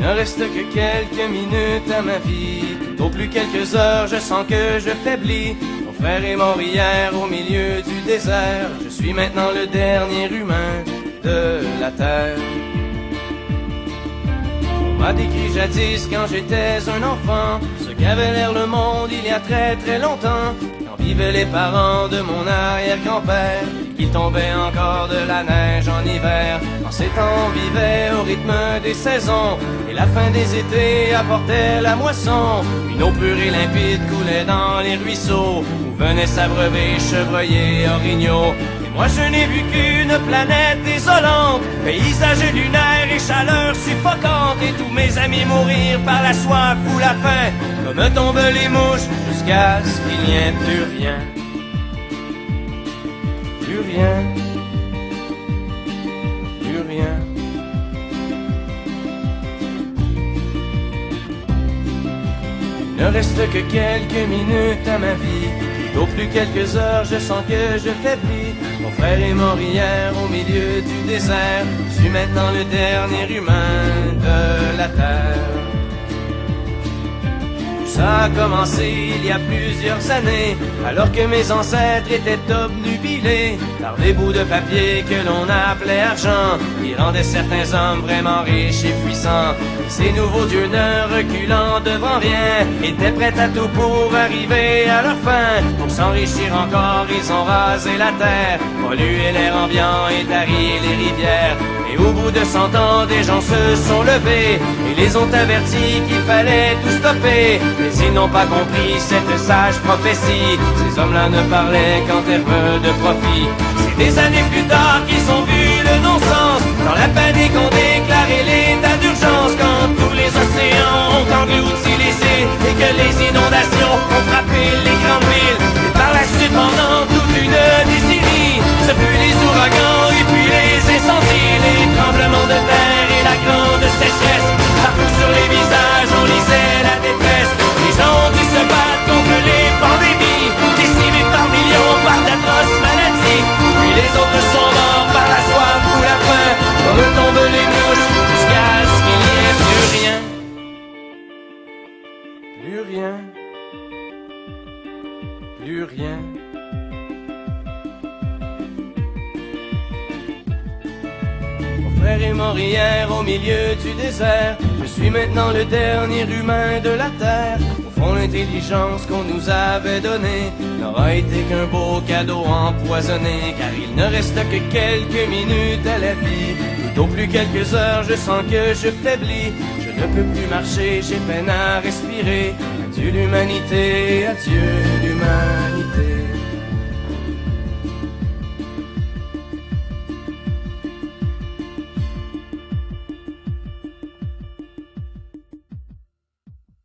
Il ne reste que quelques minutes à ma vie. Tout au plus quelques heures, je sens que je faiblis. Mon frère est mort hier au milieu du désert. Je suis maintenant le dernier humain de la terre. On m'a décrit jadis quand j'étais un enfant ce qu'avait l'air le monde il y a très très longtemps, quand vivaient les parents de mon arrière-grand-père, qu'il tombait encore de la neige en hiver. En ces temps on vivait au rythme des saisons, et la fin des étés apportait la moisson. Une eau pure et limpide coulait dans les ruisseaux, où venaient s'abreuver chevreuils et orignaux. Moi je n'ai vu qu'une planète désolante, paysage lunaire et chaleur suffocante, et tous mes amis mourir par la soif ou la faim, comme tombent les mouches, jusqu'à ce qu'il n'y ait plus rien. Plus rien. Plus rien. Il ne reste que quelques minutes à ma vie. Au plus quelques heures, je sens que je faiblis. Mon frère est mort hier au milieu du désert. Je suis maintenant le dernier humain de la terre. Ça a commencé il y a plusieurs années, alors que mes ancêtres étaient obnubilés par des bouts de papier que l'on appelait argent, qui rendaient certains hommes vraiment riches et puissants. Ces nouveaux dieux ne reculant devant rien, étaient prêts à tout pour arriver à leur fin. Pour s'enrichir encore, ils ont rasé la terre, pollué l'air ambiant et tari les rivières. Et au bout de 100 ans, des gens se sont levés et les ont avertis qu'il fallait tout stopper. Mais ils n'ont pas compris cette sage prophétie. Ces hommes-là ne parlaient qu'en termes de profit. C'est des années plus tard qu'ils ont vu le non-sens. Dans la panique, on déclaré l'état d'urgence, quand tous les océans ont englouti les îles et que les inondations ont frappé les grandes villes. Et par la suite, pendant toute une décennie, ce fut les ouragans et puis les incendies, les tremblements de terre et la grande sécheresse. Partout sur les visages, on lisait la détresse. Les gens ont dû se battre contre les pandémies, décimés par millions par d'atroces maladies. Puis les autres sont morts par la soif ou la faim, comme tombent les mouches, jusqu'à ce qu'il n'y ait plus rien. Plus rien. Plus rien. Mon frère est mort hier au milieu du désert. Je suis maintenant le dernier humain de la terre. Au fond, l'intelligence qu'on nous avait donnée n'aura été qu'un beau cadeau empoisonné, car il ne reste que quelques minutes à la vie. Tout au plus quelques heures, je sens que je faiblis. Je ne peux plus marcher, j'ai peine à respirer. Adieu l'humanité, adieu l'humanité.